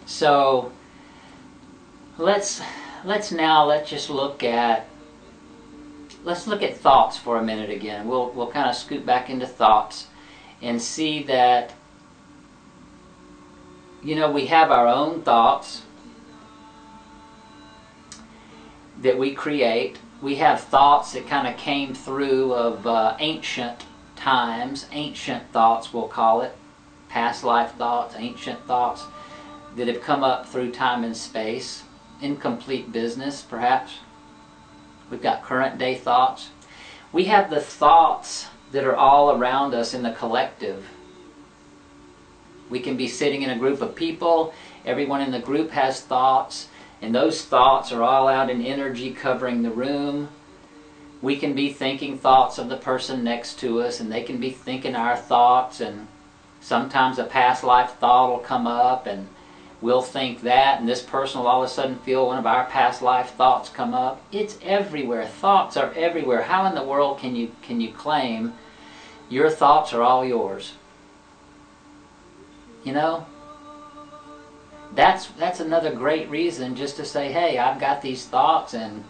So let's just look at thoughts for a minute again. We'll kind of scoot back into thoughts and see that, you know, we have our own thoughts that we create. We have thoughts that kind of came through of ancient times, ancient thoughts we'll call it, past life thoughts, ancient thoughts that have come up through time and space, incomplete business perhaps. We've got current day thoughts. We have the thoughts that are all around us in the collective. We can be sitting in a group of people, everyone in the group has thoughts, and those thoughts are all out in energy covering the room. We can be thinking thoughts of the person next to us, and they can be thinking our thoughts, and sometimes a past life thought will come up, and we'll think that, and this person will all of a sudden feel one of our past life thoughts come up. It's everywhere. Thoughts are everywhere. How in the world can you claim your thoughts are all yours? You know? That's another great reason just to say, hey, I've got these thoughts, and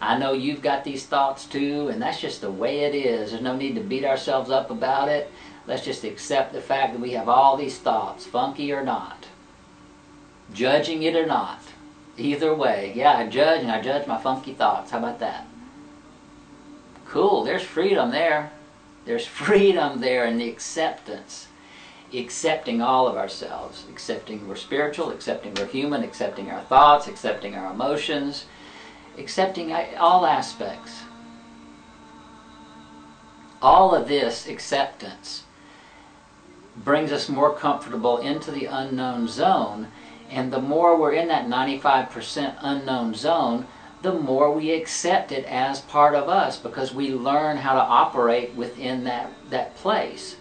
I know you've got these thoughts too, and that's just the way it is. There's no need to beat ourselves up about it. Let's just accept the fact that we have all these thoughts, funky or not. Judging it or not. Either way. Yeah, I judge, and I judge my funky thoughts. How about that? Cool, there's freedom there. There's freedom there in the acceptance. Accepting all of ourselves. Accepting we're spiritual, accepting we're human, accepting our thoughts, accepting our emotions, accepting all aspects. All of this acceptance brings us more comfortable into the unknown zone. And the more we're in that 95% unknown zone, the more we accept it as part of us, because we learn how to operate within that place.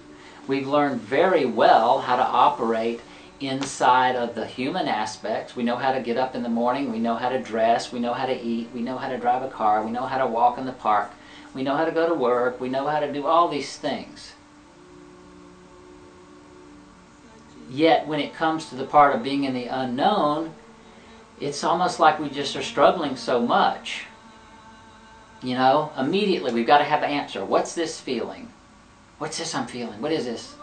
We've learned very well how to operate inside of the human aspects. We know how to get up in the morning, we know how to dress, we know how to eat, we know how to drive a car, we know how to walk in the park, we know how to go to work, we know how to do all these things. Yet when it comes to the part of being in the unknown, it's almost like we just are struggling so much. You know, immediately we've got to have an answer. What's this feeling? What's this I'm feeling? What is this?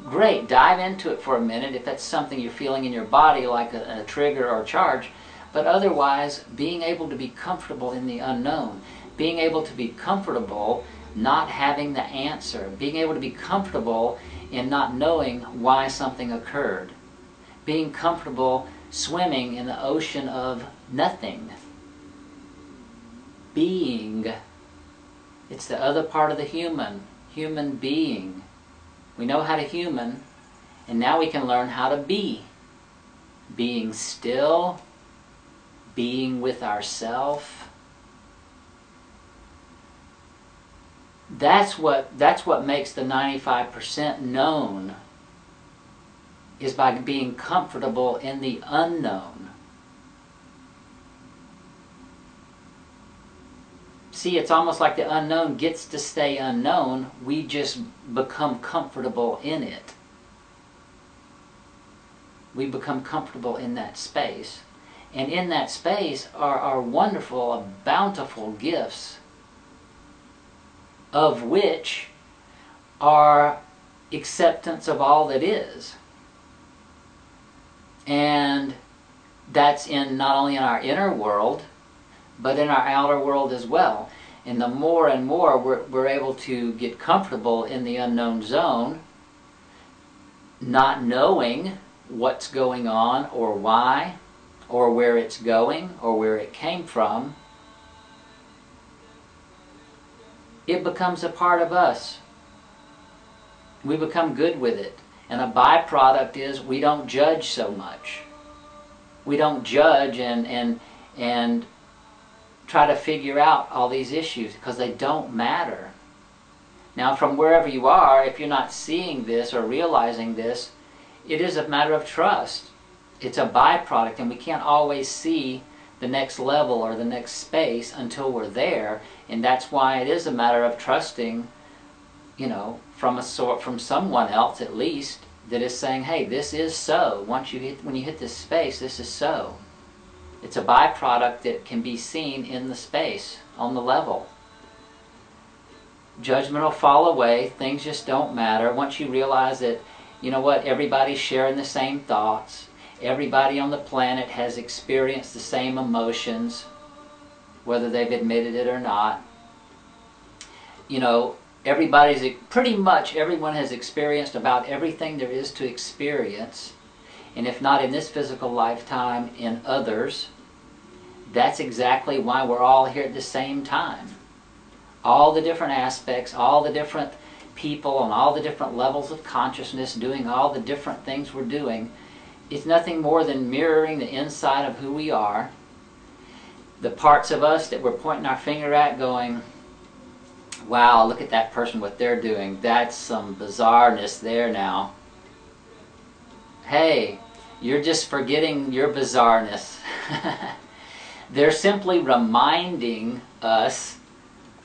Great, dive into it for a minute if that's something you're feeling in your body, like a trigger or a charge. But otherwise, being able to be comfortable in the unknown, being able to be comfortable not having the answer, being able to be comfortable in not knowing why something occurred, being comfortable swimming in the ocean of nothing. Being, it's the other part of the human being. We know how to human, and now we can learn how to be. Being still, being with ourself. That's what makes the 95% known, is by being comfortable in the unknown. See, it's almost like the unknown gets to stay unknown. We just become comfortable in it. We become comfortable in that space. And in that space are wonderful, bountiful gifts, of which are acceptance of all that is. And that's not only in our inner world, but in our outer world as well. And the more and more we're able to get comfortable in the unknown zone, not knowing what's going on or why, or where it's going, or where it came from, it becomes a part of us. We become good with it. And a byproduct is we don't judge so much. We don't judge and try to figure out all these issues, because they don't matter. Now, from wherever you are, if you're not seeing this or realizing this, it is a matter of trust. It's a byproduct, and we can't always see the next level or the next space until we're there. And that's why it is a matter of trusting, you know, from someone else at least, that is saying, hey, this is so. When you hit this space, this is so. It's a byproduct that can be seen in the space, on the level. Judgment will fall away. Things just don't matter. Once you realize that, you know what, everybody's sharing the same thoughts. Everybody on the planet has experienced the same emotions, whether they've admitted it or not. You know, pretty much everyone has experienced about everything there is to experience. And if not in this physical lifetime, in others. That's exactly why we're all here at the same time. All the different aspects, all the different people on all the different levels of consciousness doing all the different things we're doing. It's nothing more than mirroring the inside of who we are. The parts of us that we're pointing our finger at going, wow, look at that person, what they're doing. That's some bizarreness there now. Hey, you're just forgetting your bizarreness. They're simply reminding us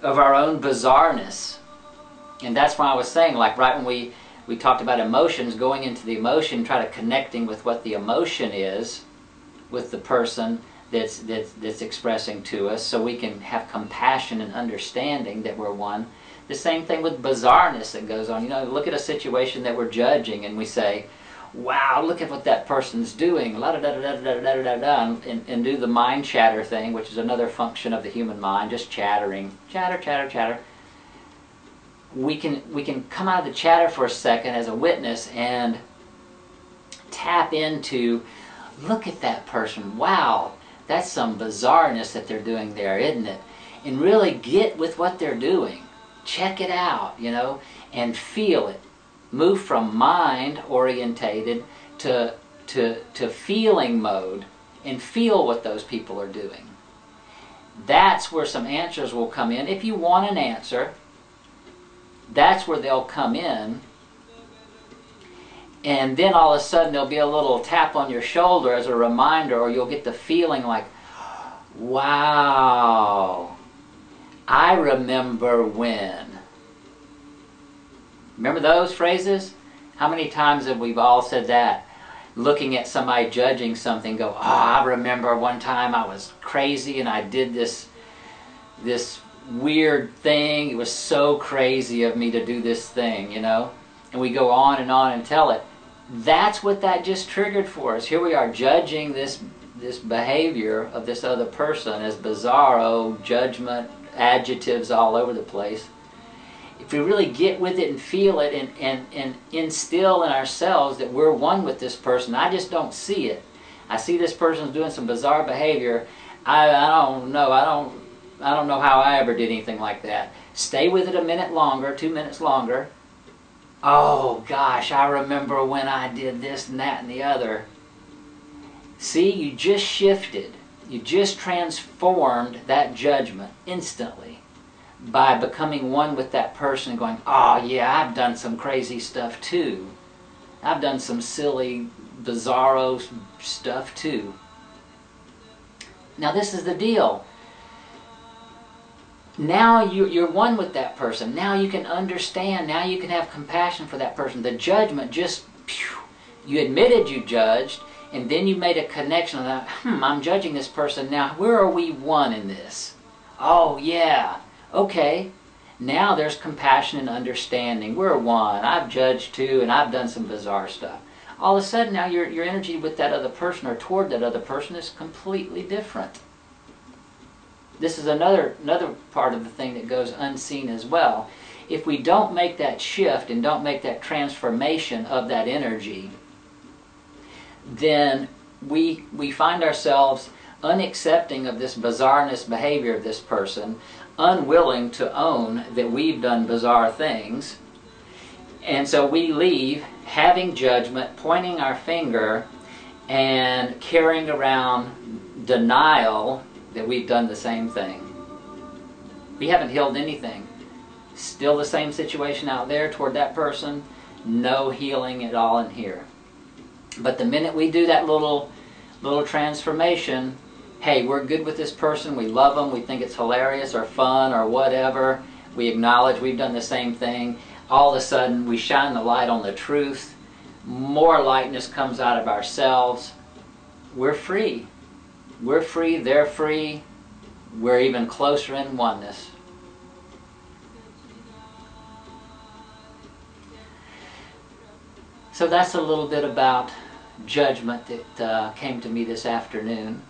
of our own bizarreness. And that's why I was saying, like right when we talked about emotions, going into the emotion, try to connecting with what the emotion is, with the person that's expressing to us, so we can have compassion and understanding that we're one. The same thing with bizarreness that goes on. You know, look at a situation that we're judging and we say, wow, look at what that person's doing, la da da da da da da da, and do the mind chatter thing, which is another function of the human mind, just chattering, chatter, chatter, chatter. We can come out of the chatter for a second as a witness and tap into, look at that person, wow, that's some bizarreness that they're doing there, isn't it? And really get with what they're doing, check it out, you know, and feel it. Move from mind orientated to feeling mode and feel what those people are doing. That's where some answers will come in. If you want an answer, that's where they'll come in. And then all of a sudden there'll be a little tap on your shoulder as a reminder, or you'll get the feeling like, wow, I remember when. Remember those phrases? How many times have we all said that? Looking at somebody judging something, go, oh, I remember one time I was crazy and I did this weird thing. It was so crazy of me to do this thing, you know? And we go on and tell it. That's what that just triggered for us. Here we are judging this behavior of this other person as bizarro, judgment, adjectives all over the place. If we really get with it and feel it and instill in ourselves that we're one with this person, I just don't see it. I see this person's doing some bizarre behavior. I don't know. I don't know how I ever did anything like that. Stay with it a minute longer, 2 minutes longer. Oh gosh, I remember when I did this and that and the other. See, you just shifted. You just transformed that judgment instantly by becoming one with that person and going, oh yeah, I've done some crazy stuff too. I've done some silly, bizarro stuff too. Now this is the deal. Now you're one with that person. Now you can understand. Now you can have compassion for that person. The judgment just, you admitted you judged, and then you made a connection that, I'm judging this person. Now where are we one in this? Oh yeah. Okay, now there's compassion and understanding. We're one. I've judged too, and I've done some bizarre stuff. All of a sudden now your energy with that other person or toward that other person is completely different. This is another part of the thing that goes unseen as well. If we don't make that shift and don't make that transformation of that energy, then we find ourselves unaccepting of this bizarreness behavior of this person, unwilling to own that we've done bizarre things, and so we leave having judgment, pointing our finger, and carrying around denial that we've done the same thing. We haven't healed anything. Still the same situation out there toward that person, no healing at all in here. But the minute we do that little transformation, hey, we're good with this person, we love them, we think it's hilarious or fun or whatever, we acknowledge we've done the same thing, all of a sudden we shine the light on the truth, more lightness comes out of ourselves, we're free. We're free, they're free, we're even closer in oneness. So that's a little bit about judgment that came to me this afternoon.